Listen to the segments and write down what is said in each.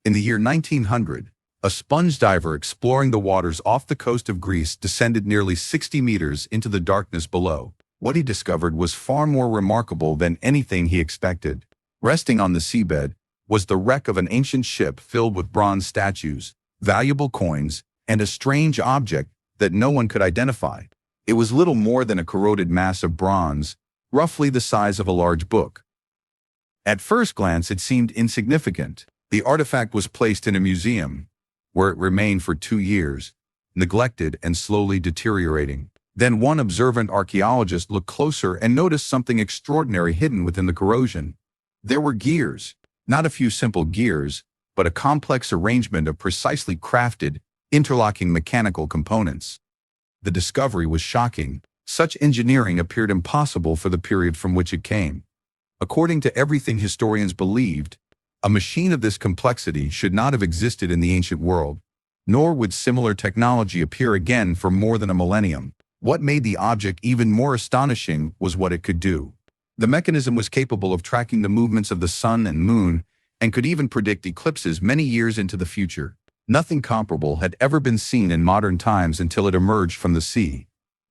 In the year 1900, a sponge diver exploring the waters off the coast of Greece descended nearly 60 meters into the darkness below. What he discovered was far more remarkable than anything he expected. Resting on the seabed was the wreck of an ancient ship filled with bronze statues, valuable coins, and a strange object that no one could identify. It was little more than a corroded mass of bronze, roughly the size of a large book. At first glance, it seemed insignificant. The artifact was placed in a museum, where it remained for 2 years, neglected and slowly deteriorating. Then one observant archaeologist looked closer and noticed something extraordinary hidden within the corrosion. There were gears, not a few simple gears, but a complex arrangement of precisely crafted, interlocking mechanical components. The discovery was shocking. Such engineering appeared impossible for the period from which it came. According to everything historians believed, a machine of this complexity should not have existed in the ancient world, nor would similar technology appear again for more than a millennium. What made the object even more astonishing was what it could do. The mechanism was capable of tracking the movements of the sun and moon, and could even predict eclipses many years into the future. Nothing comparable had ever been seen in modern times until it emerged from the sea.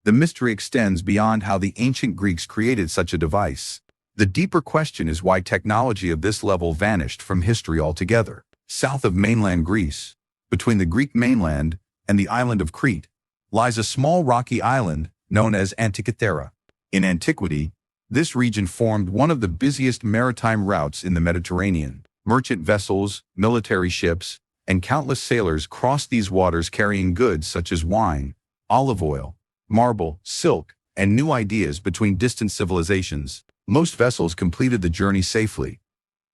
The mystery extends beyond how the ancient Greeks created such a device. The deeper question is why technology of this level vanished from history altogether. South of mainland Greece, between the Greek mainland and the island of Crete, lies a small rocky island known as Antikythera. In antiquity, this region formed one of the busiest maritime routes in the Mediterranean. Merchant vessels, military ships, and countless sailors crossed these waters carrying goods such as wine, olive oil, marble, silk, and new ideas between distant civilizations. Most vessels completed the journey safely.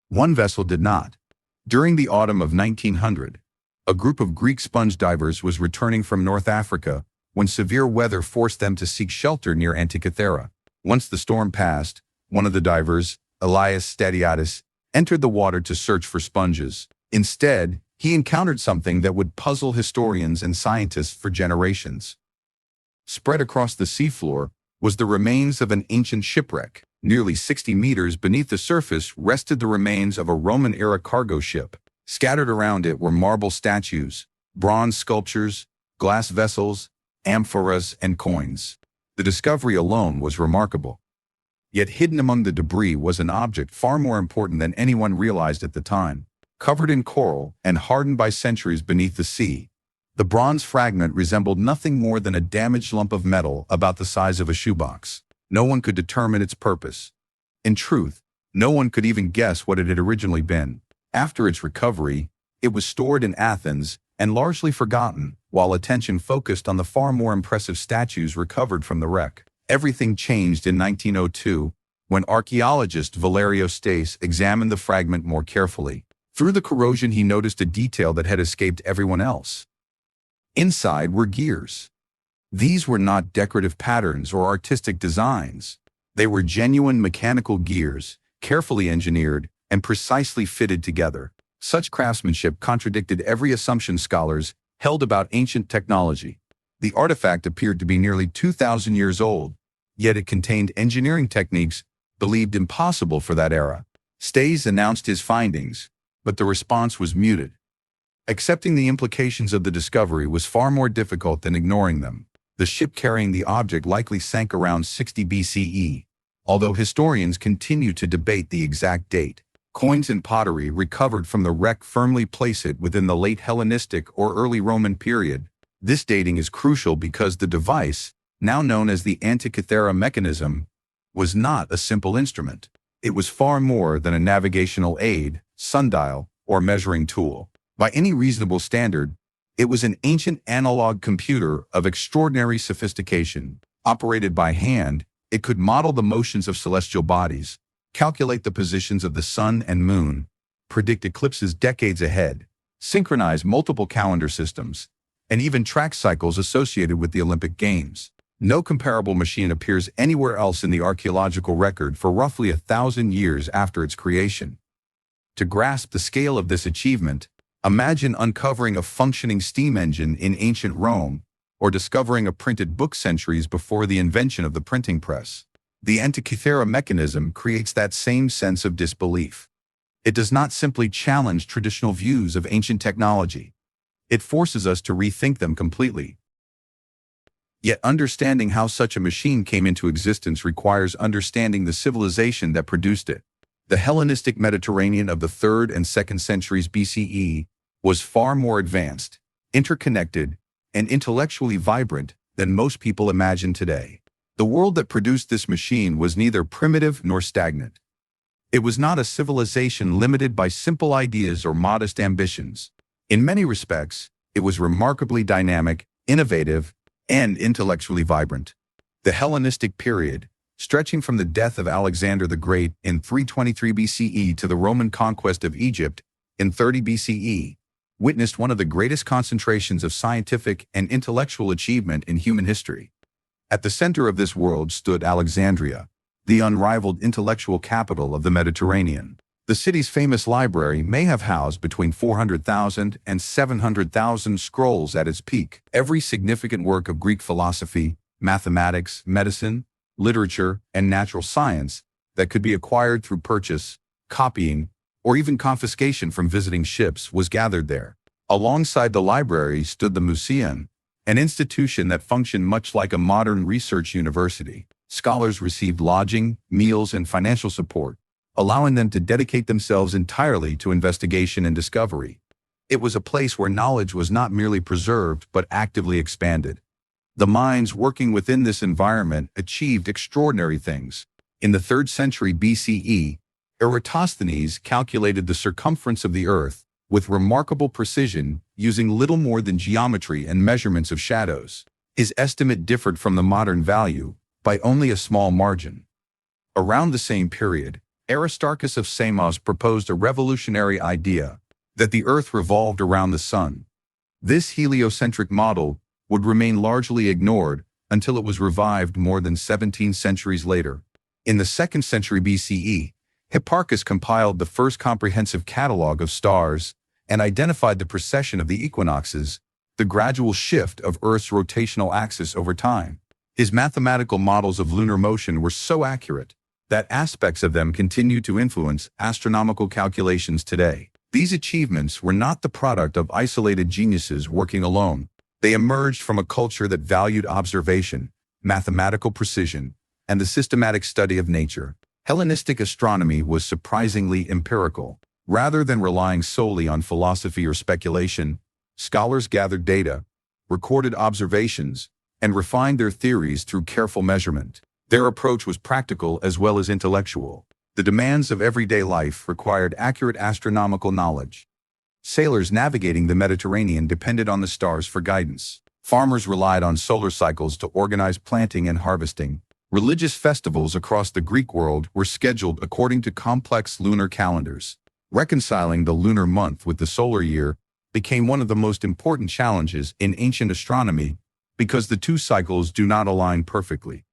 One vessel did not. During the autumn of 1900, a group of Greek sponge divers was returning from North Africa when severe weather forced them to seek shelter near Antikythera. Once the storm passed, one of the divers, Elias Stadiatis, entered the water to search for sponges. Instead, he encountered something that would puzzle historians and scientists for generations. Spread across the seafloor was the remains of an ancient shipwreck. Nearly 60 meters beneath the surface rested the remains of a Roman-era cargo ship. Scattered around it were marble statues, bronze sculptures, glass vessels, amphoras, and coins. The discovery alone was remarkable. Yet hidden among the debris was an object far more important than anyone realized at the time. Covered in coral and hardened by centuries beneath the sea, the bronze fragment resembled nothing more than a damaged lump of metal about the size of a shoebox. No one could determine its purpose. In truth, no one could even guess what it had originally been. After its recovery, it was stored in Athens and largely forgotten, while attention focused on the far more impressive statues recovered from the wreck. Everything changed in 1902, when archaeologist Valerio Stais examined the fragment more carefully. Through the corrosion, he noticed a detail that had escaped everyone else. Inside were gears. These were not decorative patterns or artistic designs. They were genuine mechanical gears, carefully engineered and precisely fitted together. Such craftsmanship contradicted every assumption scholars held about ancient technology. The artifact appeared to be nearly 2,000 years old, yet it contained engineering techniques believed impossible for that era. Stais announced his findings, but the response was muted. Accepting the implications of the discovery was far more difficult than ignoring them. The ship carrying the object likely sank around 60 BCE, although historians continue to debate the exact date. Coins and pottery recovered from the wreck firmly place it within the late Hellenistic or early Roman period. This dating is crucial because the device, now known as the Antikythera Mechanism, was not a simple instrument. It was far more than a navigational aid, sundial, or measuring tool. By any reasonable standard, it was an ancient analog computer of extraordinary sophistication. Operated by hand, it could model the motions of celestial bodies, calculate the positions of the sun and moon, predict eclipses decades ahead, synchronize multiple calendar systems, and even track cycles associated with the Olympic Games. No comparable machine appears anywhere else in the archaeological record for roughly 1,000 years after its creation. To grasp the scale of this achievement, imagine uncovering a functioning steam engine in ancient Rome, or discovering a printed book centuries before the invention of the printing press. The Antikythera Mechanism creates that same sense of disbelief. It does not simply challenge traditional views of ancient technology. It forces us to rethink them completely. Yet understanding how such a machine came into existence requires understanding the civilization that produced it. The Hellenistic Mediterranean of the 3rd and 2nd centuries BCE was far more advanced, interconnected, and intellectually vibrant than most people imagine today. The world that produced this machine was neither primitive nor stagnant. It was not a civilization limited by simple ideas or modest ambitions. In many respects, it was remarkably dynamic, innovative, and intellectually vibrant. The Hellenistic period, stretching from the death of Alexander the Great in 323 BCE to the Roman conquest of Egypt in 30 BCE, witnessed one of the greatest concentrations of scientific and intellectual achievement in human history. At the center of this world stood Alexandria, the unrivaled intellectual capital of the Mediterranean. The city's famous library may have housed between 400,000 and 700,000 scrolls at its peak. Every significant work of Greek philosophy, mathematics, medicine, literature, and natural science that could be acquired through purchase, copying, or even confiscation from visiting ships was gathered there. Alongside the library stood the Museum, an institution that functioned much like a modern research university. Scholars received lodging, meals, and financial support, allowing them to dedicate themselves entirely to investigation and discovery. It was a place where knowledge was not merely preserved but actively expanded. The minds working within this environment achieved extraordinary things. In the 3rd century BCE, Eratosthenes calculated the circumference of the Earth with remarkable precision using little more than geometry and measurements of shadows. His estimate differed from the modern value by only a small margin. Around the same period, Aristarchus of Samos proposed a revolutionary idea that the Earth revolved around the Sun. This heliocentric model would remain largely ignored until it was revived more than 17 centuries later. In the 2nd century BCE, Hipparchus compiled the first comprehensive catalog of stars and identified the precession of the equinoxes, the gradual shift of Earth's rotational axis over time. His mathematical models of lunar motion were so accurate that aspects of them continue to influence astronomical calculations today. These achievements were not the product of isolated geniuses working alone. They emerged from a culture that valued observation, mathematical precision, and the systematic study of nature. Hellenistic astronomy was surprisingly empirical. Rather than relying solely on philosophy or speculation, scholars gathered data, recorded observations, and refined their theories through careful measurement. Their approach was practical as well as intellectual. The demands of everyday life required accurate astronomical knowledge. Sailors navigating the Mediterranean depended on the stars for guidance. Farmers relied on solar cycles to organize planting and harvesting. Religious festivals across the Greek world were scheduled according to complex lunar calendars. Reconciling the lunar month with the solar year became one of the most important challenges in ancient astronomy because the two cycles do not align perfectly.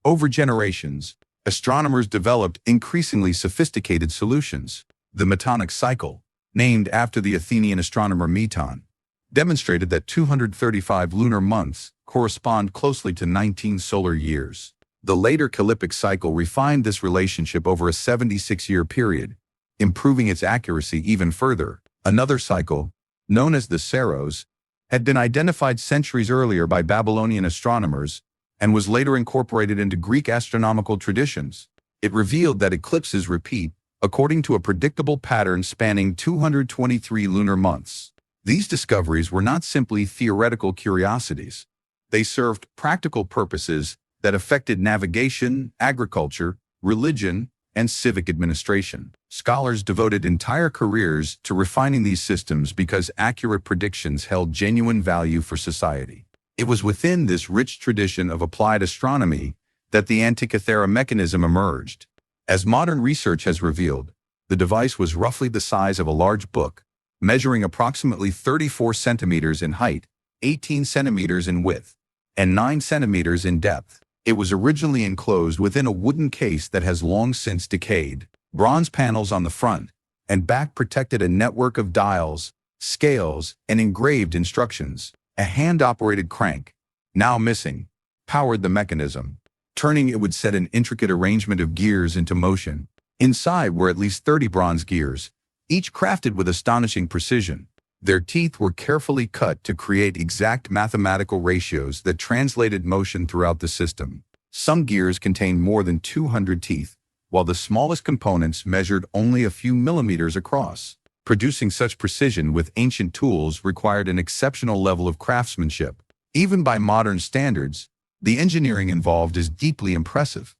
Over generations, astronomers developed increasingly sophisticated solutions. The Metonic cycle, named after the Athenian astronomer Meton, demonstrated that 235 lunar months correspond closely to 19 solar years. The later Callippic cycle refined this relationship over a 76-year period, improving its accuracy even further. Another cycle, known as the Saros, had been identified centuries earlier by Babylonian astronomers and was later incorporated into Greek astronomical traditions. It revealed that eclipses repeat according to a predictable pattern spanning 223 lunar months. These discoveries were not simply theoretical curiosities. They served practical purposes that affected navigation, agriculture, religion, and civic administration. Scholars devoted entire careers to refining these systems because accurate predictions held genuine value for society. It was within this rich tradition of applied astronomy that the Antikythera Mechanism emerged. As modern research has revealed, the device was roughly the size of a large book, measuring approximately 34 centimeters in height, 18 centimeters in width, and 9 centimeters in depth. It was originally enclosed within a wooden case that has long since decayed. Bronze panels on the front and back protected a network of dials, scales, and engraved instructions. A hand-operated crank, now missing, powered the mechanism. Turning it would set an intricate arrangement of gears into motion. Inside were at least 30 bronze gears, each crafted with astonishing precision. Their teeth were carefully cut to create exact mathematical ratios that translated motion throughout the system. Some gears contained more than 200 teeth, while the smallest components measured only a few millimeters across. Producing such precision with ancient tools required an exceptional level of craftsmanship. Even by modern standards, the engineering involved is deeply impressive.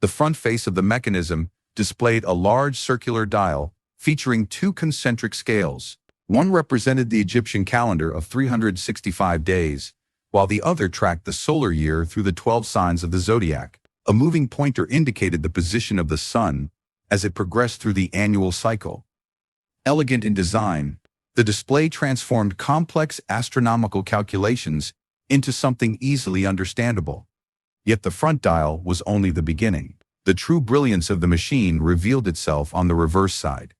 The front face of the mechanism displayed a large circular dial featuring two concentric scales. One represented the Egyptian calendar of 365 days, while the other tracked the solar year through the 12 signs of the zodiac. A moving pointer indicated the position of the sun as it progressed through the annual cycle. Elegant in design, the display transformed complex astronomical calculations into something easily understandable. Yet the front dial was only the beginning. The true brilliance of the machine revealed itself on the reverse side.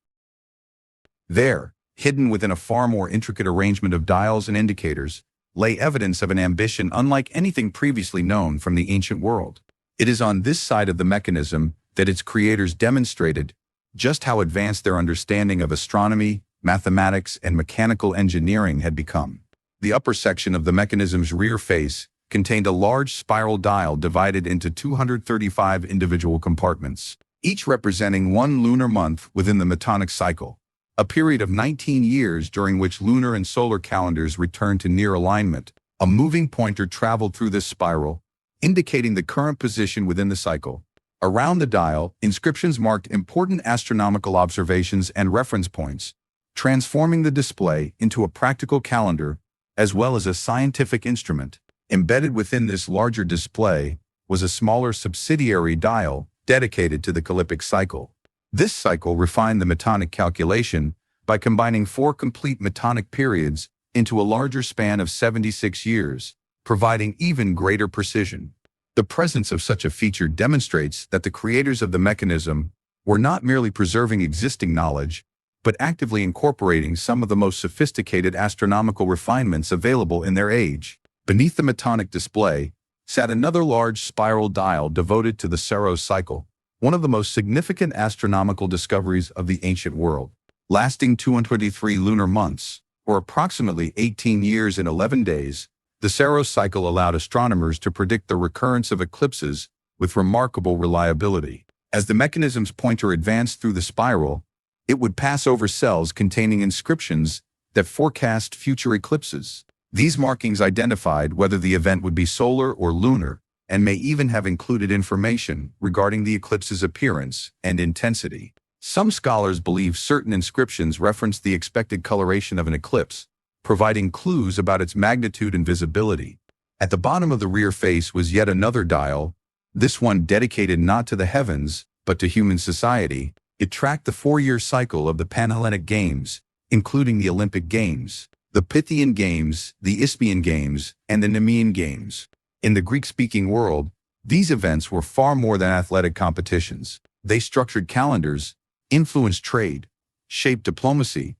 There, hidden within a far more intricate arrangement of dials and indicators, lay evidence of an ambition unlike anything previously known from the ancient world. It is on this side of the mechanism that its creators demonstrated just how advanced their understanding of astronomy, mathematics, and mechanical engineering had become. The upper section of the mechanism's rear face contained a large spiral dial divided into 235 individual compartments, each representing one lunar month within the Metonic cycle, a period of 19 years during which lunar and solar calendars returned to near alignment. A moving pointer traveled through this spiral, indicating the current position within the cycle. Around the dial, inscriptions marked important astronomical observations and reference points, transforming the display into a practical calendar as well as a scientific instrument. Embedded within this larger display was a smaller subsidiary dial dedicated to the ecliptic cycle. This cycle refined the Metonic calculation by combining 4 complete Metonic periods into a larger span of 76 years, providing even greater precision. The presence of such a feature demonstrates that the creators of the mechanism were not merely preserving existing knowledge, but actively incorporating some of the most sophisticated astronomical refinements available in their age. Beneath the Metonic display sat another large spiral dial devoted to the Saros cycle, one of the most significant astronomical discoveries of the ancient world. Lasting 223 lunar months, or approximately 18 years and 11 days, the Saros cycle allowed astronomers to predict the recurrence of eclipses with remarkable reliability. As the mechanism's pointer advanced through the spiral, it would pass over cells containing inscriptions that forecast future eclipses. These markings identified whether the event would be solar or lunar, and may even have included information regarding the eclipse's appearance and intensity. Some scholars believe certain inscriptions reference the expected coloration of an eclipse, providing clues about its magnitude and visibility. At the bottom of the rear face was yet another dial, this one dedicated not to the heavens, but to human society. It tracked the 4-year cycle of the Panhellenic Games, including the Olympic Games, the Pythian Games, the Isthmian Games, and the Nemean Games. In the Greek-speaking world, these events were far more than athletic competitions. They structured calendars, influenced trade, shaped diplomacy,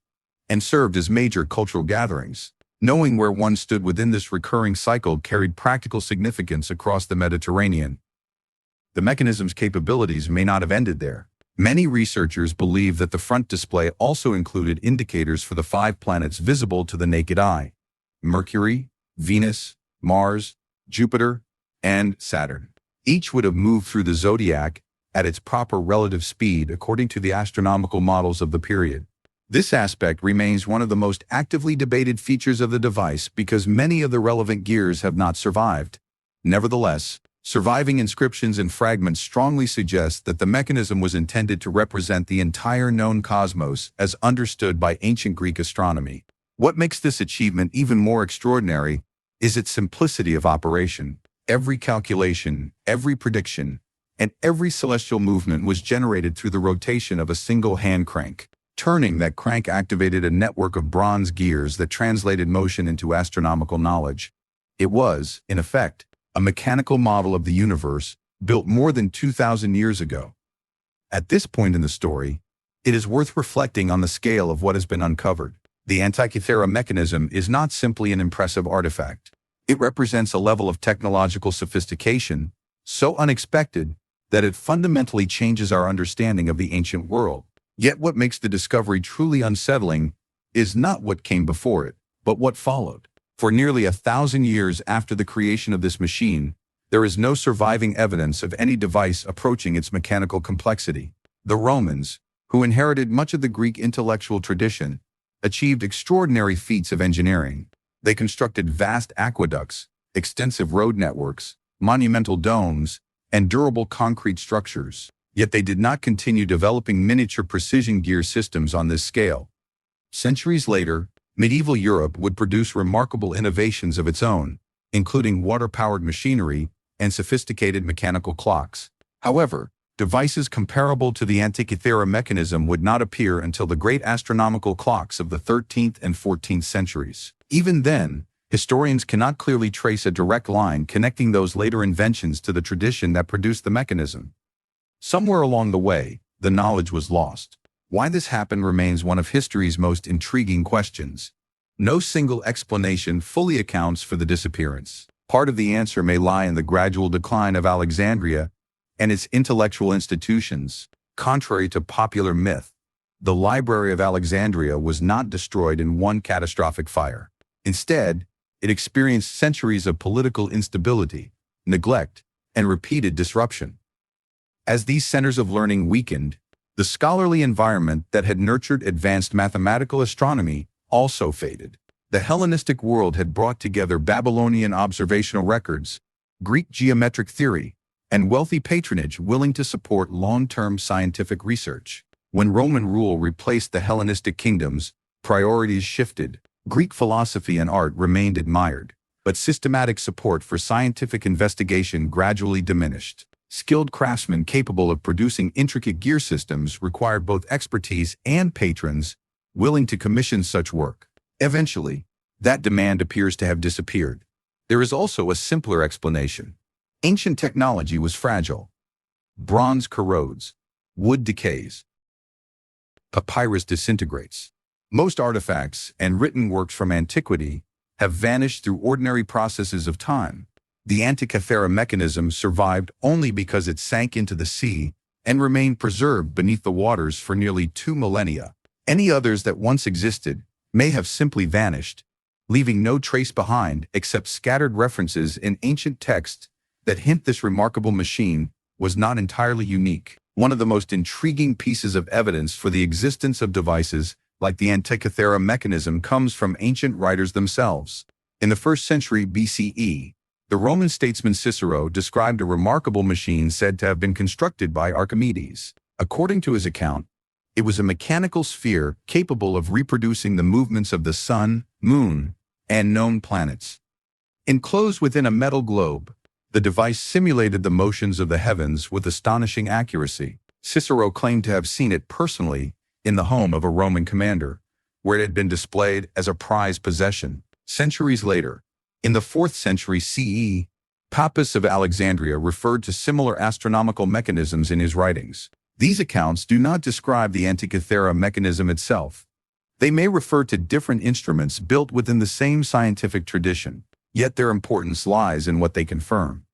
and served as major cultural gatherings. Knowing where one stood within this recurring cycle carried practical significance across the Mediterranean. The mechanism's capabilities may not have ended there. Many researchers believe that the front display also included indicators for the 5 planets visible to the naked eye: Mercury, Venus, Mars, Jupiter, and Saturn. Each would have moved through the zodiac at its proper relative speed according to the astronomical models of the period. This aspect remains one of the most actively debated features of the device because many of the relevant gears have not survived. Nevertheless, surviving inscriptions and fragments strongly suggest that the mechanism was intended to represent the entire known cosmos as understood by ancient Greek astronomy. What makes this achievement even more extraordinary is its simplicity of operation. Every calculation, every prediction, and every celestial movement was generated through the rotation of a single hand crank. Turning that crank activated a network of bronze gears that translated motion into astronomical knowledge. It was, in effect, a mechanical model of the universe built more than 2,000 years ago. At this point in the story, it is worth reflecting on the scale of what has been uncovered. The Antikythera Mechanism is not simply an impressive artifact. It represents a level of technological sophistication so unexpected that it fundamentally changes our understanding of the ancient world. Yet what makes the discovery truly unsettling is not what came before it, but what followed. For nearly 1,000 years after the creation of this machine, there is no surviving evidence of any device approaching its mechanical complexity. The Romans, who inherited much of the Greek intellectual tradition, achieved extraordinary feats of engineering. They constructed vast aqueducts, extensive road networks, monumental domes, and durable concrete structures. Yet they did not continue developing miniature precision gear systems on this scale. Centuries later, medieval Europe would produce remarkable innovations of its own, including water-powered machinery and sophisticated mechanical clocks. However, devices comparable to the Antikythera mechanism would not appear until the great astronomical clocks of the 13th and 14th centuries. Even then, historians cannot clearly trace a direct line connecting those later inventions to the tradition that produced the mechanism. Somewhere along the way, the knowledge was lost. Why this happened remains one of history's most intriguing questions. No single explanation fully accounts for the disappearance. Part of the answer may lie in the gradual decline of Alexandria and its intellectual institutions. Contrary to popular myth, the Library of Alexandria was not destroyed in one catastrophic fire. Instead, it experienced centuries of political instability, neglect, and repeated disruption. As these centers of learning weakened, the scholarly environment that had nurtured advanced mathematical astronomy also faded. The Hellenistic world had brought together Babylonian observational records, Greek geometric theory, and wealthy patronage willing to support long-term scientific research. When Roman rule replaced the Hellenistic kingdoms, priorities shifted. Greek philosophy and art remained admired, but systematic support for scientific investigation gradually diminished. Skilled craftsmen capable of producing intricate gear systems required both expertise and patrons willing to commission such work. Eventually, that demand appears to have disappeared. There is also a simpler explanation. Ancient technology was fragile. Bronze corrodes. Wood decays. Papyrus disintegrates. Most artifacts and written works from antiquity have vanished through ordinary processes of time. The Antikythera mechanism survived only because it sank into the sea and remained preserved beneath the waters for nearly 2 millennia. Any others that once existed may have simply vanished, leaving no trace behind except scattered references in ancient texts that hint this remarkable machine was not entirely unique. One of the most intriguing pieces of evidence for the existence of devices like the Antikythera mechanism comes from ancient writers themselves. In the 1st century BCE, the Roman statesman Cicero described a remarkable machine said to have been constructed by Archimedes. According to his account, it was a mechanical sphere capable of reproducing the movements of the sun, moon, and known planets. Enclosed within a metal globe, the device simulated the motions of the heavens with astonishing accuracy. Cicero claimed to have seen it personally in the home of a Roman commander, where it had been displayed as a prized possession. Centuries later, in the 4th century CE, Pappus of Alexandria referred to similar astronomical mechanisms in his writings. These accounts do not describe the Antikythera mechanism itself. They may refer to different instruments built within the same scientific tradition, yet their importance lies in what they confirm.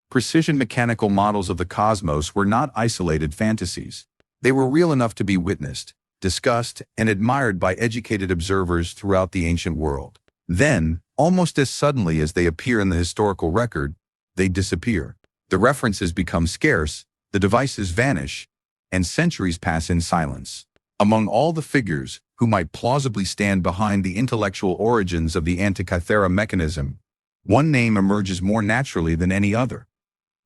Precision mechanical models of the cosmos were not isolated fantasies. They were real enough to be witnessed, discussed, and admired by educated observers throughout the ancient world. Then, almost as suddenly as they appear in the historical record, they disappear. The references become scarce, the devices vanish, and centuries pass in silence. Among all the figures who might plausibly stand behind the intellectual origins of the Antikythera mechanism, one name emerges more naturally than any other.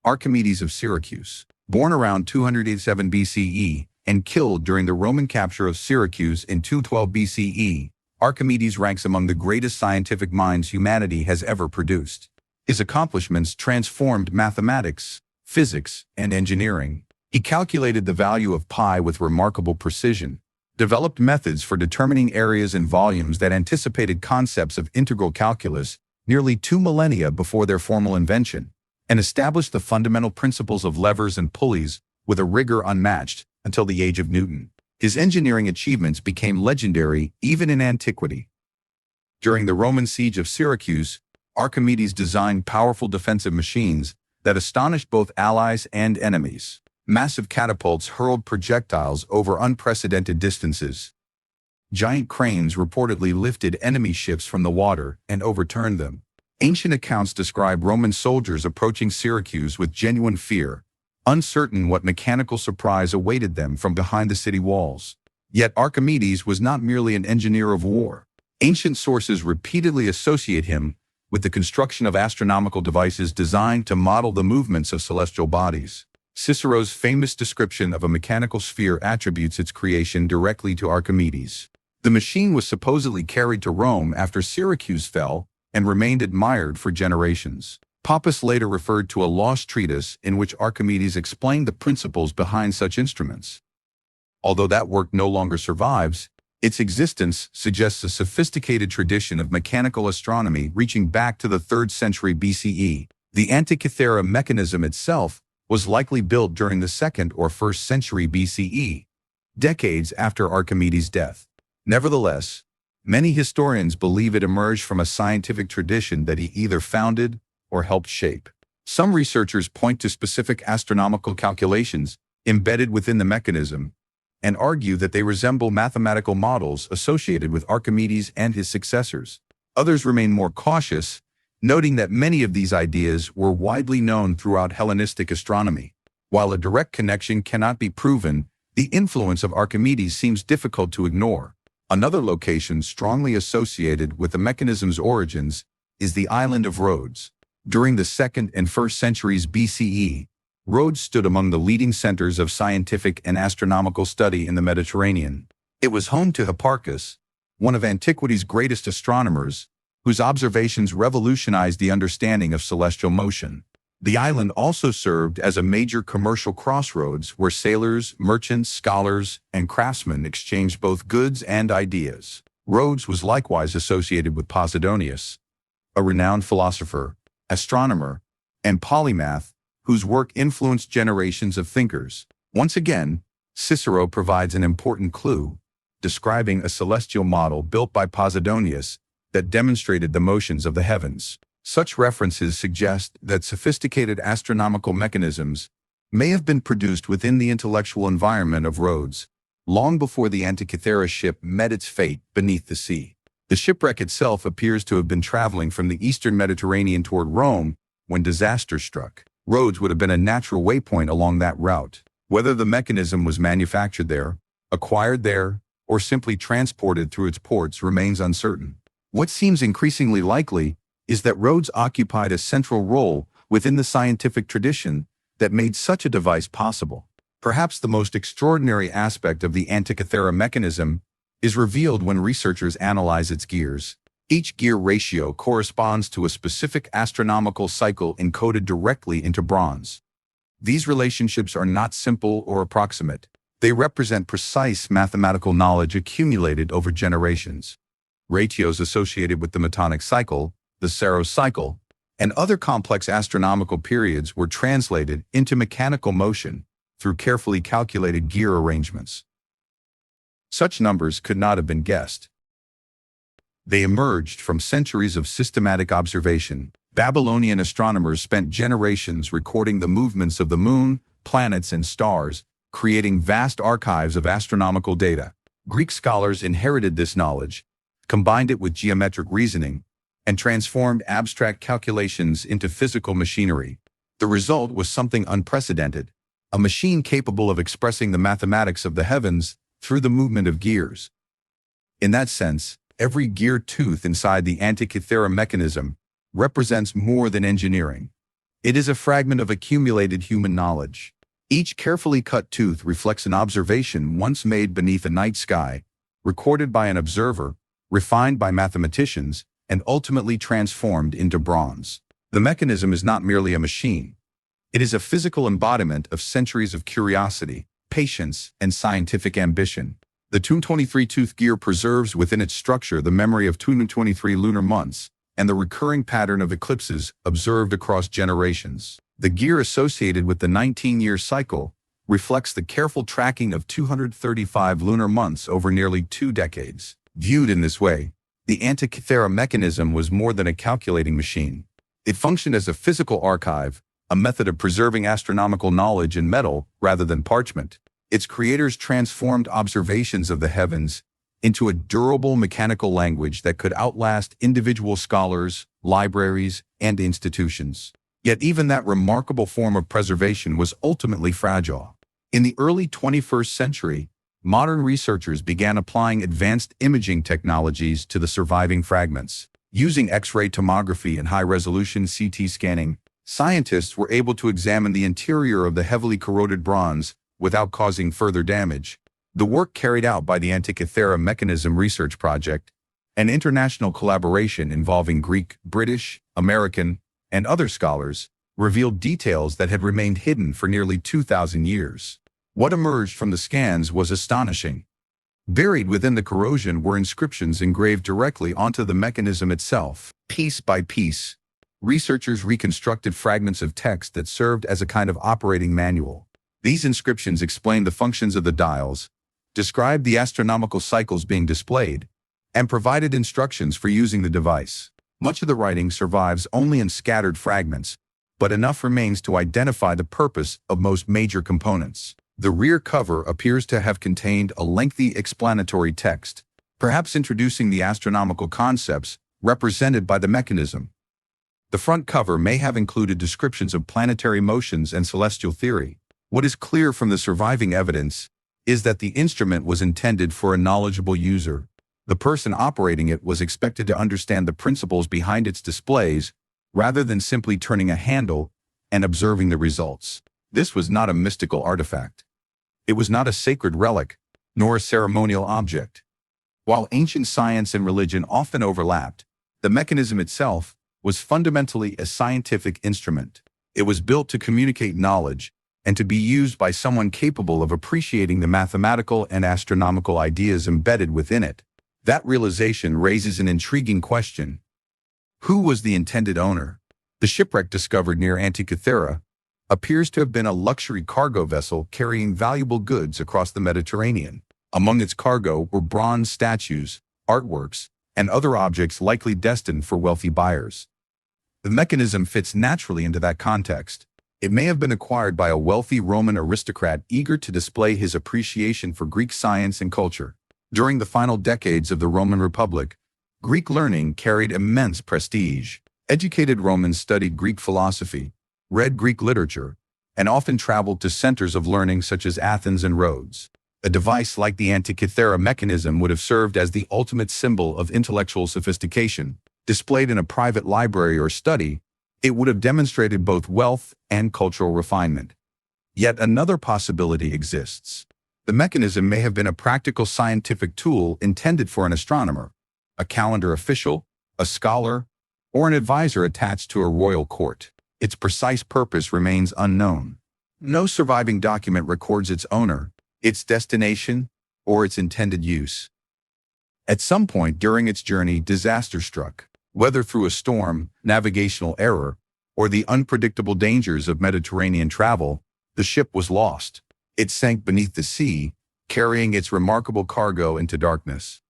Archimedes of Syracuse. Born around 287 BCE and killed during the Roman capture of Syracuse in 212 BCE, Archimedes ranks among the greatest scientific minds humanity has ever produced. His accomplishments transformed mathematics, physics, and engineering. He calculated the value of pi with remarkable precision, developed methods for determining areas and volumes that anticipated concepts of integral calculus nearly 2 millennia before their formal invention, and established the fundamental principles of levers and pulleys with a rigor unmatched until the age of Newton. His engineering achievements became legendary even in antiquity. During the Roman siege of Syracuse, Archimedes designed powerful defensive machines that astonished both allies and enemies. Massive catapults hurled projectiles over unprecedented distances. Giant cranes reportedly lifted enemy ships from the water and overturned them. Ancient accounts describe Roman soldiers approaching Syracuse with genuine fear, uncertain what mechanical surprise awaited them from behind the city walls. Yet Archimedes was not merely an engineer of war. Ancient sources repeatedly associate him with the construction of astronomical devices designed to model the movements of celestial bodies. Cicero's famous description of a mechanical sphere attributes its creation directly to Archimedes. The machine was supposedly carried to Rome after Syracuse fell and remained admired for generations. Pappus later referred to a lost treatise in which Archimedes explained the principles behind such instruments. Although that work no longer survives, its existence suggests a sophisticated tradition of mechanical astronomy reaching back to the 3rd century BCE. The Antikythera Mechanism itself was likely built during the 2nd or 1st century BCE, decades after Archimedes' death. Nevertheless, many historians believe it emerged from a scientific tradition that he either founded or helped shape. Some researchers point to specific astronomical calculations embedded within the mechanism and argue that they resemble mathematical models associated with Archimedes and his successors. Others remain more cautious, noting that many of these ideas were widely known throughout Hellenistic astronomy. While a direct connection cannot be proven, the influence of Archimedes seems difficult to ignore. Another location strongly associated with the mechanism's origins is the island of Rhodes. During the 2nd and 1st centuries BCE, Rhodes stood among the leading centers of scientific and astronomical study in the Mediterranean. It was home to Hipparchus, one of antiquity's greatest astronomers, whose observations revolutionized the understanding of celestial motion. The island also served as a major commercial crossroads where sailors, merchants, scholars, and craftsmen exchanged both goods and ideas. Rhodes was likewise associated with Posidonius, a renowned philosopher, astronomer, and polymath whose work influenced generations of thinkers. Once again, Cicero provides an important clue, describing a celestial model built by Posidonius that demonstrated the motions of the heavens. Such references suggest that sophisticated astronomical mechanisms may have been produced within the intellectual environment of Rhodes, long before the Antikythera ship met its fate beneath the sea. The shipwreck itself appears to have been traveling from the eastern Mediterranean toward Rome when disaster struck. Rhodes would have been a natural waypoint along that route. Whether the mechanism was manufactured there, acquired there, or simply transported through its ports remains uncertain. What seems increasingly likely is that Rhodes occupied a central role within the scientific tradition that made such a device possible. Perhaps the most extraordinary aspect of the Antikythera mechanism is revealed when researchers analyze its gears. Each gear ratio corresponds to a specific astronomical cycle encoded directly into bronze. These relationships are not simple or approximate. They represent precise mathematical knowledge accumulated over generations. Ratios associated with the Metonic cycle, the Saros cycle, and other complex astronomical periods were translated into mechanical motion through carefully calculated gear arrangements. Such numbers could not have been guessed. They emerged from centuries of systematic observation. Babylonian astronomers spent generations recording the movements of the moon, planets, and stars, creating vast archives of astronomical data. Greek scholars inherited this knowledge, combined it with geometric reasoning, and transformed abstract calculations into physical machinery. The result was something unprecedented, a machine capable of expressing the mathematics of the heavens through the movement of gears. In that sense, every gear tooth inside the Antikythera mechanism represents more than engineering. It is a fragment of accumulated human knowledge. Each carefully cut tooth reflects an observation once made beneath a night sky, recorded by an observer, refined by mathematicians, and ultimately transformed into bronze. The mechanism is not merely a machine. It is a physical embodiment of centuries of curiosity, patience, and scientific ambition. The 223-tooth gear preserves within its structure the memory of 223 lunar months and the recurring pattern of eclipses observed across generations. The gear associated with the 19-year cycle reflects the careful tracking of 235 lunar months over nearly 2 decades. Viewed in this way, the Antikythera mechanism was more than a calculating machine. It functioned as a physical archive, a method of preserving astronomical knowledge in metal rather than parchment. Its creators transformed observations of the heavens into a durable mechanical language that could outlast individual scholars, libraries, and institutions. Yet even that remarkable form of preservation was ultimately fragile. In the early 21st century, modern researchers began applying advanced imaging technologies to the surviving fragments. Using X-ray tomography and high-resolution CT scanning, scientists were able to examine the interior of the heavily corroded bronze without causing further damage. The work carried out by the Antikythera Mechanism research project, an international collaboration involving Greek, British, American, and other scholars, revealed details that had remained hidden for nearly 2,000 years. What emerged from the scans was astonishing. Buried within the corrosion were inscriptions engraved directly onto the mechanism itself. Piece by piece, researchers reconstructed fragments of text that served as a kind of operating manual. These inscriptions explained the functions of the dials, described the astronomical cycles being displayed, and provided instructions for using the device. Much of the writing survives only in scattered fragments, but enough remains to identify the purpose of most major components. The rear cover appears to have contained a lengthy explanatory text, perhaps introducing the astronomical concepts represented by the mechanism. The front cover may have included descriptions of planetary motions and celestial theory. What is clear from the surviving evidence is that the instrument was intended for a knowledgeable user. The person operating it was expected to understand the principles behind its displays rather than simply turning a handle and observing the results. This was not a mystical artifact. It was not a sacred relic, nor a ceremonial object. While ancient science and religion often overlapped, the mechanism itself was fundamentally a scientific instrument. It was built to communicate knowledge and to be used by someone capable of appreciating the mathematical and astronomical ideas embedded within it. That realization raises an intriguing question. Who was the intended owner? The shipwreck discovered near Antikythera appears to have been a luxury cargo vessel carrying valuable goods across the Mediterranean. Among its cargo were bronze statues, artworks, and other objects likely destined for wealthy buyers. The mechanism fits naturally into that context. It may have been acquired by a wealthy Roman aristocrat eager to display his appreciation for Greek science and culture. During the final decades of the Roman Republic, Greek learning carried immense prestige. Educated Romans studied Greek philosophy, read Greek literature, and often traveled to centers of learning such as Athens and Rhodes. A device like the Antikythera Mechanism would have served as the ultimate symbol of intellectual sophistication. Displayed in a private library or study, it would have demonstrated both wealth and cultural refinement. Yet another possibility exists. The mechanism may have been a practical scientific tool intended for an astronomer, a calendar official, a scholar, or an advisor attached to a royal court. Its precise purpose remains unknown. No surviving document records its owner, its destination, or its intended use. At some point during its journey, disaster struck. Whether through a storm, navigational error, or the unpredictable dangers of Mediterranean travel, the ship was lost. It sank beneath the sea, carrying its remarkable cargo into darkness.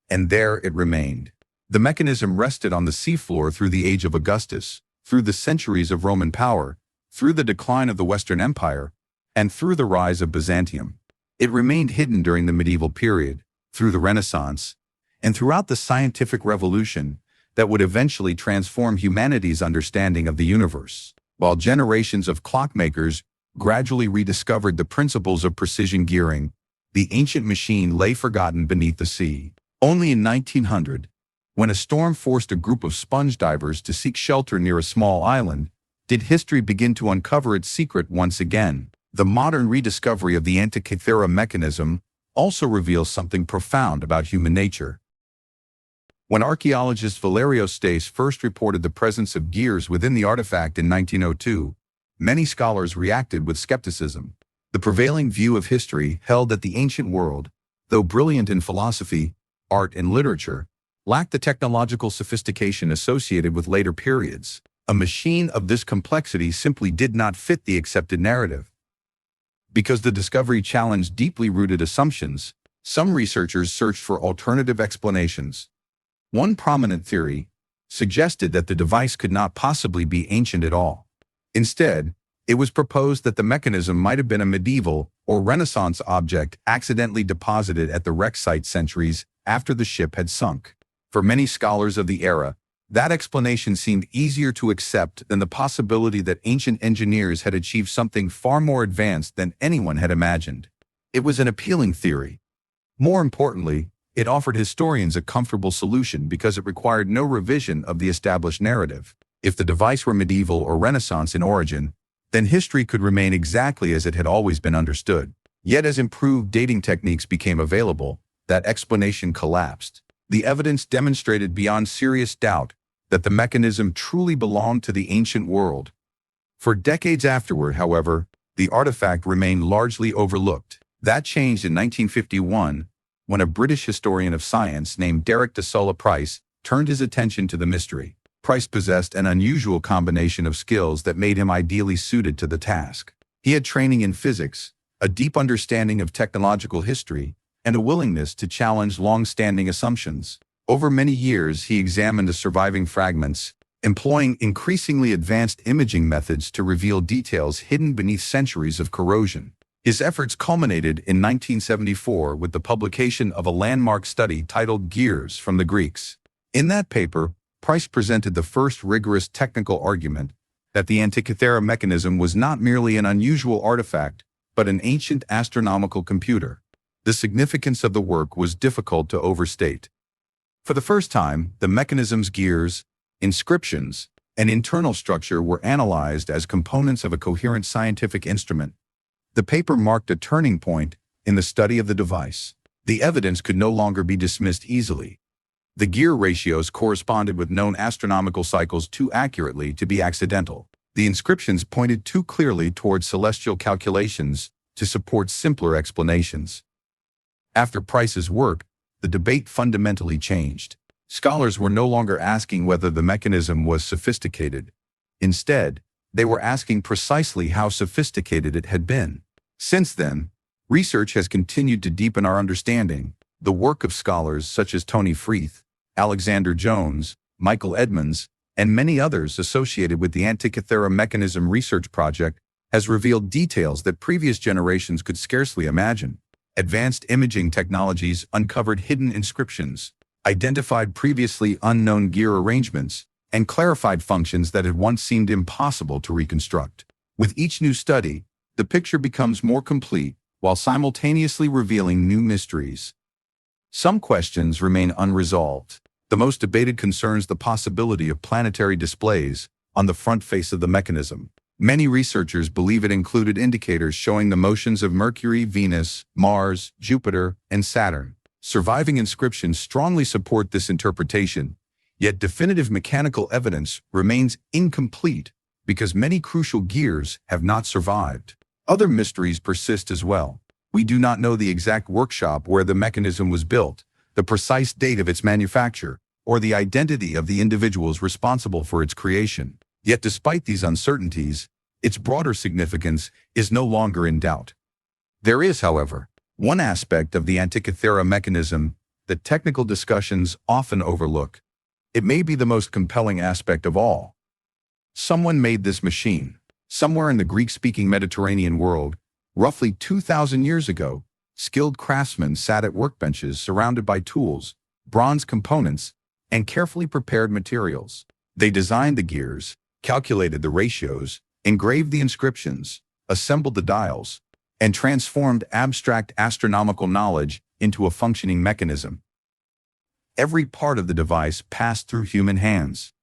And there it remained. The mechanism rested on the seafloor through the age of Augustus, through the centuries of Roman power, through the decline of the Western Empire, and through the rise of Byzantium. It remained hidden during the medieval period, through the Renaissance, and throughout the scientific revolution that would eventually transform humanity's understanding of the universe. While generations of clockmakers gradually rediscovered the principles of precision gearing, the ancient machine lay forgotten beneath the sea. Only in 1900, when a storm forced a group of sponge divers to seek shelter near a small island, did history begin to uncover its secret once again. The modern rediscovery of the Antikythera Mechanism also reveals something profound about human nature. When archaeologist Valerio Stace first reported the presence of gears within the artifact in 1902, many scholars reacted with skepticism. The prevailing view of history held that the ancient world, though brilliant in philosophy, art, and literature, lacked the technological sophistication associated with later periods. A machine of this complexity simply did not fit the accepted narrative. Because the discovery challenged deeply rooted assumptions, some researchers searched for alternative explanations. One prominent theory suggested that the device could not possibly be ancient at all. Instead, it was proposed that the mechanism might have been a medieval or Renaissance object accidentally deposited at the wreck site centuries after the ship had sunk. For many scholars of the era, that explanation seemed easier to accept than the possibility that ancient engineers had achieved something far more advanced than anyone had imagined. It was an appealing theory. More importantly, it offered historians a comfortable solution because it required no revision of the established narrative. If the device were medieval or Renaissance in origin, then history could remain exactly as it had always been understood. Yet as improved dating techniques became available, that explanation collapsed. The evidence demonstrated beyond serious doubt that the mechanism truly belonged to the ancient world. For decades afterward, however, the artifact remained largely overlooked. That changed in 1951 when a British historian of science named Derek de Solla Price turned his attention to the mystery. Price possessed an unusual combination of skills that made him ideally suited to the task. He had training in physics, a deep understanding of technological history, and a willingness to challenge long-standing assumptions. Over many years, he examined the surviving fragments, employing increasingly advanced imaging methods to reveal details hidden beneath centuries of corrosion. His efforts culminated in 1974 with the publication of a landmark study titled Gears from the Greeks. In that paper, Price presented the first rigorous technical argument that the Antikythera mechanism was not merely an unusual artifact, but an ancient astronomical computer. The significance of the work was difficult to overstate. For the first time, the mechanism's gears, inscriptions, and internal structure were analyzed as components of a coherent scientific instrument. The paper marked a turning point in the study of the device. The evidence could no longer be dismissed easily. The gear ratios corresponded with known astronomical cycles too accurately to be accidental. The inscriptions pointed too clearly towards celestial calculations to support simpler explanations. After Price's work, the debate fundamentally changed. Scholars were no longer asking whether the mechanism was sophisticated. Instead, they were asking precisely how sophisticated it had been. Since then, research has continued to deepen our understanding. The work of scholars such as Tony Freeth, Alexander Jones, Michael Edmonds, and many others associated with the Antikythera Mechanism research project has revealed details that previous generations could scarcely imagine. Advanced imaging technologies uncovered hidden inscriptions, identified previously unknown gear arrangements, and clarified functions that had once seemed impossible to reconstruct. With each new study, the picture becomes more complete while simultaneously revealing new mysteries. Some questions remain unresolved. The most debated concerns the possibility of planetary displays on the front face of the mechanism. Many researchers believe it included indicators showing the motions of Mercury, Venus, Mars, Jupiter, and Saturn. Surviving inscriptions strongly support this interpretation, yet definitive mechanical evidence remains incomplete because many crucial gears have not survived. Other mysteries persist as well. We do not know the exact workshop where the mechanism was built, the precise date of its manufacture, or the identity of the individuals responsible for its creation. Yet despite these uncertainties, its broader significance is no longer in doubt. There is, however, one aspect of the Antikythera mechanism that technical discussions often overlook. It may be the most compelling aspect of all. Someone made this machine. Somewhere in the Greek-speaking Mediterranean world, roughly 2,000 years ago, skilled craftsmen sat at workbenches surrounded by tools, bronze components, and carefully prepared materials. They designed the gears, calculated the ratios, engraved the inscriptions, assembled the dials, and transformed abstract astronomical knowledge into a functioning mechanism. Every part of the device passed through human hands.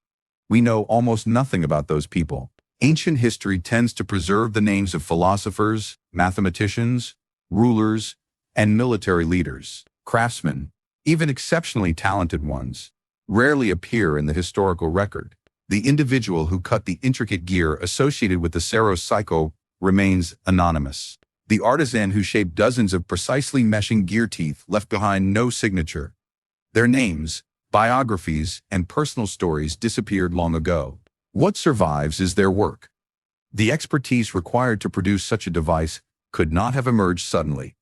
We know almost nothing about those people. Ancient history tends to preserve the names of philosophers, mathematicians, rulers, and military leaders. Craftsmen, even exceptionally talented ones, rarely appear in the historical record. The individual who cut the intricate gear associated with the Saros cycle remains anonymous. The artisan who shaped dozens of precisely meshing gear teeth left behind no signature. Their names, biographies, and personal stories disappeared long ago. What survives is their work. The expertise required to produce such a device could not have emerged suddenly.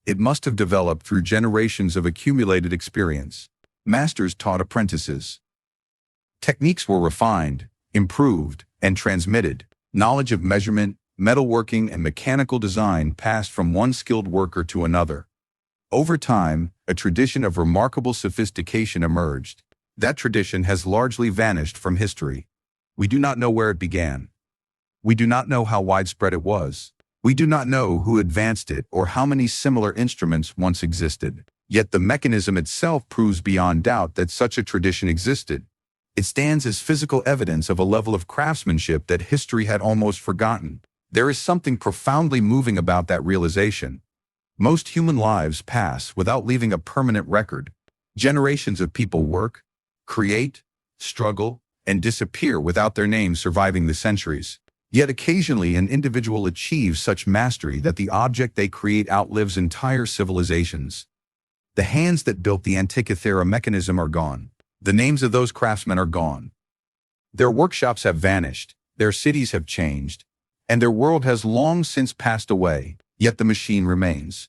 It must have developed through generations of accumulated experience. Masters taught apprentices. Techniques were refined, improved, and transmitted. Knowledge of measurement, metalworking, and mechanical design passed from one skilled worker to another. Over time, a tradition of remarkable sophistication emerged. That tradition has largely vanished from history. We do not know where it began. We do not know how widespread it was. We do not know who advanced it or how many similar instruments once existed. Yet the mechanism itself proves beyond doubt that such a tradition existed. It stands as physical evidence of a level of craftsmanship that history had almost forgotten. There is something profoundly moving about that realization. Most human lives pass without leaving a permanent record. Generations of people work, create, struggle, and disappear without their names surviving the centuries. Yet occasionally an individual achieves such mastery that the object they create outlives entire civilizations. The hands that built the Antikythera Mechanism are gone. The names of those craftsmen are gone. Their workshops have vanished, their cities have changed, and their world has long since passed away, yet the machine remains.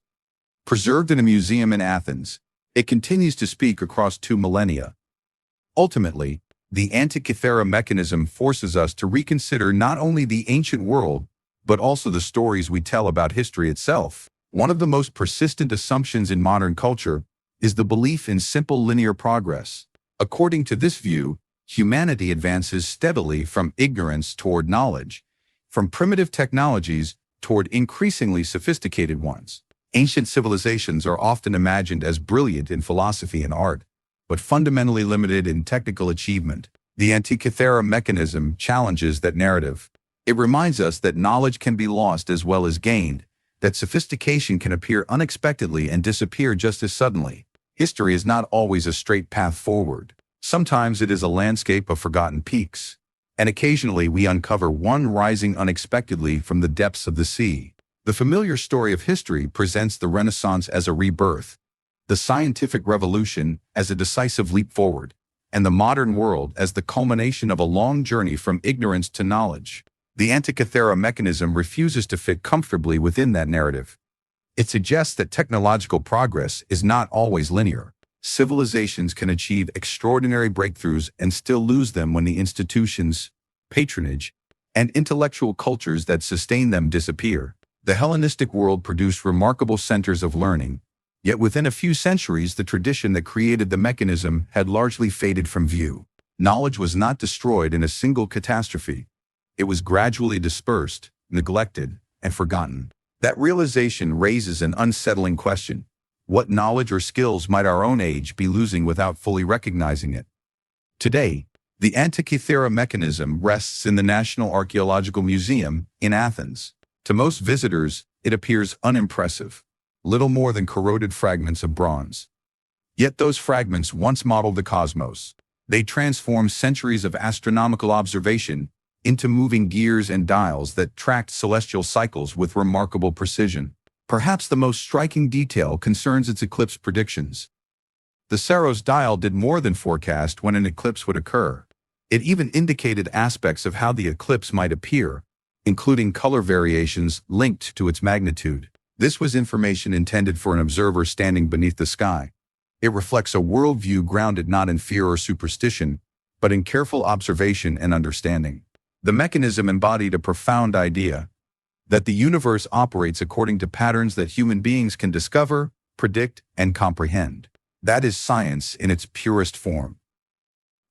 Preserved in a museum in Athens, it continues to speak across 2 millennia. Ultimately, the Antikythera Mechanism forces us to reconsider not only the ancient world, but also the stories we tell about history itself. One of the most persistent assumptions in modern culture is the belief in simple linear progress. According to this view, humanity advances steadily from ignorance toward knowledge, from primitive technologies toward increasingly sophisticated ones. Ancient civilizations are often imagined as brilliant in philosophy and art, but fundamentally limited in technical achievement. The Antikythera Mechanism challenges that narrative. It reminds us that knowledge can be lost as well as gained, that sophistication can appear unexpectedly and disappear just as suddenly. History is not always a straight path forward. Sometimes it is a landscape of forgotten peaks, and occasionally we uncover one rising unexpectedly from the depths of the sea. The familiar story of history presents the Renaissance as a rebirth, the scientific revolution as a decisive leap forward, and the modern world as the culmination of a long journey from ignorance to knowledge. The Antikythera Mechanism refuses to fit comfortably within that narrative. It suggests that technological progress is not always linear. Civilizations can achieve extraordinary breakthroughs and still lose them when the institutions, patronage, and intellectual cultures that sustain them disappear. The Hellenistic world produced remarkable centers of learning, yet within a few centuries the tradition that created the mechanism had largely faded from view. Knowledge was not destroyed in a single catastrophe. It was gradually dispersed, neglected, and forgotten. That realization raises an unsettling question. What knowledge or skills might our own age be losing without fully recognizing it? Today, the Antikythera Mechanism rests in the National Archaeological Museum in Athens. To most visitors, it appears unimpressive, little more than corroded fragments of bronze. Yet those fragments once modeled the cosmos. They transformed centuries of astronomical observation into moving gears and dials that tracked celestial cycles with remarkable precision. Perhaps the most striking detail concerns its eclipse predictions. The Saros dial did more than forecast when an eclipse would occur. It even indicated aspects of how the eclipse might appear, including color variations linked to its magnitude. This was information intended for an observer standing beneath the sky. It reflects a worldview grounded not in fear or superstition, but in careful observation and understanding. The mechanism embodied a profound idea that the universe operates according to patterns that human beings can discover, predict, and comprehend. That is science in its purest form.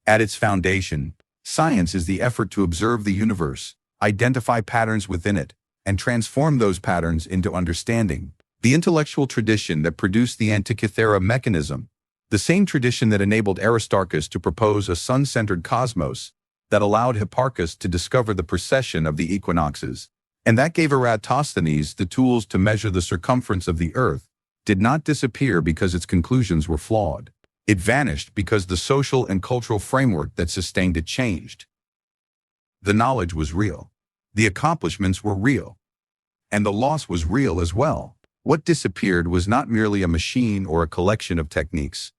At its foundation, science is the effort to observe the universe, identify patterns within it, and transform those patterns into understanding. The intellectual tradition that produced the Antikythera Mechanism, the same tradition that enabled Aristarchus to propose a sun-centered cosmos, that allowed Hipparchus to discover the precession of the equinoxes, and that gave Eratosthenes the tools to measure the circumference of the Earth, did not disappear because its conclusions were flawed. It vanished because the social and cultural framework that sustained it changed. The knowledge was real. The accomplishments were real. And the loss was real as well. What disappeared was not merely a machine or a collection of techniques.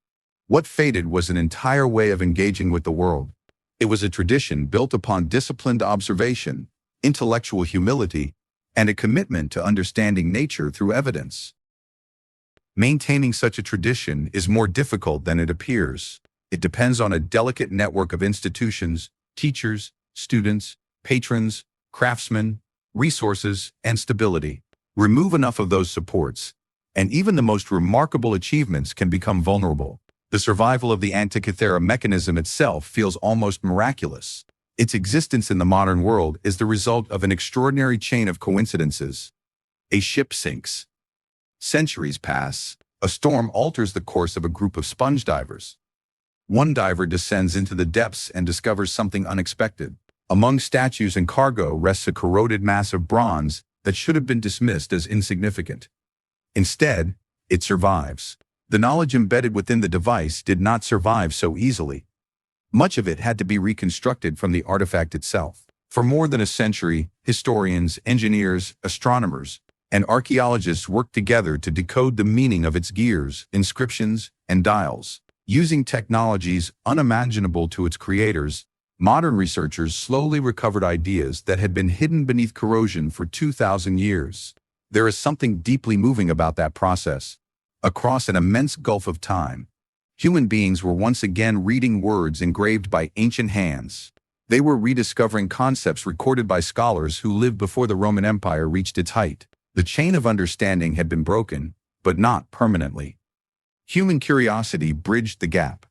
What faded was an entire way of engaging with the world. It was a tradition built upon disciplined observation, intellectual humility, and a commitment to understanding nature through evidence. Maintaining such a tradition is more difficult than it appears. It depends on a delicate network of institutions, teachers, students, patrons, craftsmen, resources, and stability. Remove enough of those supports, and even the most remarkable achievements can become vulnerable. The survival of the Antikythera mechanism itself feels almost miraculous. Its existence in the modern world is the result of an extraordinary chain of coincidences. A ship sinks. Centuries pass. A storm alters the course of a group of sponge divers. One diver descends into the depths and discovers something unexpected. Among statues and cargo rests a corroded mass of bronze that should have been dismissed as insignificant. Instead, it survives. The knowledge embedded within the device did not survive so easily. Much of it had to be reconstructed from the artifact itself. For more than a century, historians, engineers, astronomers, and archaeologists worked together to decode the meaning of its gears, inscriptions, and dials. Using technologies unimaginable to its creators, modern researchers slowly recovered ideas that had been hidden beneath corrosion for 2,000 years. There is something deeply moving about that process. Across an immense gulf of time, human beings were once again reading words engraved by ancient hands. They were rediscovering concepts recorded by scholars who lived before the Roman Empire reached its height. The chain of understanding had been broken, but not permanently. Human curiosity bridged the gap,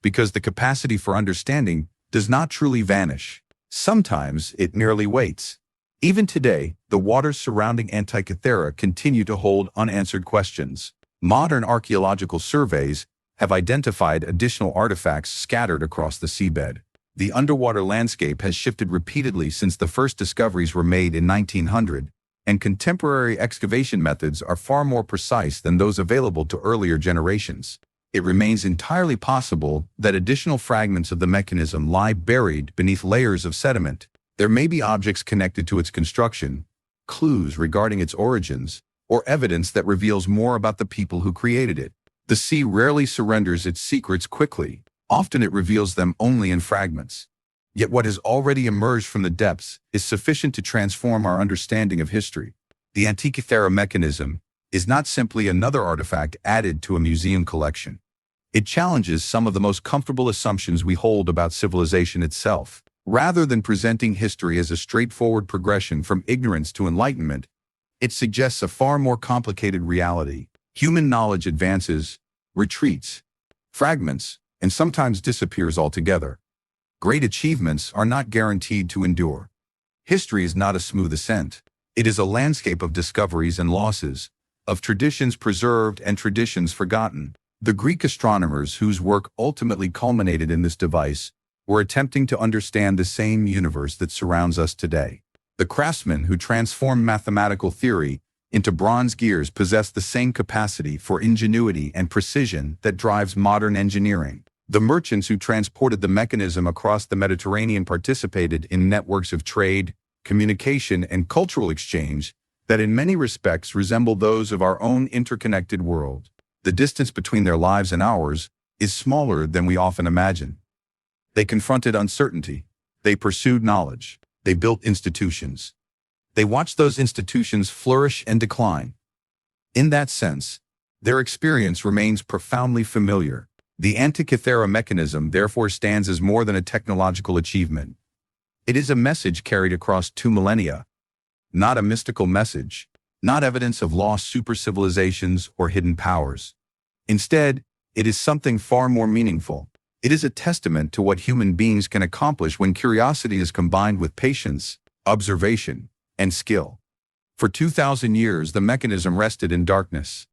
because the capacity for understanding does not truly vanish. Sometimes it merely waits. Even today, the waters surrounding Antikythera continue to hold unanswered questions. Modern archaeological surveys have identified additional artifacts scattered across the seabed. The underwater landscape has shifted repeatedly since the first discoveries were made in 1900, and contemporary excavation methods are far more precise than those available to earlier generations. It remains entirely possible that additional fragments of the mechanism lie buried beneath layers of sediment. There may be objects connected to its construction, clues regarding its origins, or evidence that reveals more about the people who created it. The sea rarely surrenders its secrets quickly. Often it reveals them only in fragments. Yet what has already emerged from the depths is sufficient to transform our understanding of history. The Antikythera mechanism is not simply another artifact added to a museum collection. It challenges some of the most comfortable assumptions we hold about civilization itself. Rather than presenting history as a straightforward progression from ignorance to enlightenment, it suggests a far more complicated reality. Human knowledge advances, retreats, fragments, and sometimes disappears altogether. Great achievements are not guaranteed to endure. History is not a smooth ascent. It is a landscape of discoveries and losses, of traditions preserved and traditions forgotten. The Greek astronomers whose work ultimately culminated in this device were attempting to understand the same universe that surrounds us today. The craftsmen who transformed mathematical theory into bronze gears possess the same capacity for ingenuity and precision that drives modern engineering. The merchants who transported the mechanism across the Mediterranean participated in networks of trade, communication, and cultural exchange that in many respects resemble those of our own interconnected world. The distance between their lives and ours is smaller than we often imagine. They confronted uncertainty. They pursued knowledge. They built institutions. They watched those institutions flourish and decline. In that sense, their experience remains profoundly familiar. The Antikythera mechanism therefore stands as more than a technological achievement. It is a message carried across 2 millennia. Not a mystical message, not evidence of lost super-civilizations or hidden powers. Instead, it is something far more meaningful. It is a testament to what human beings can accomplish when curiosity is combined with patience, observation, and skill. For 2,000 years, the mechanism rested in darkness.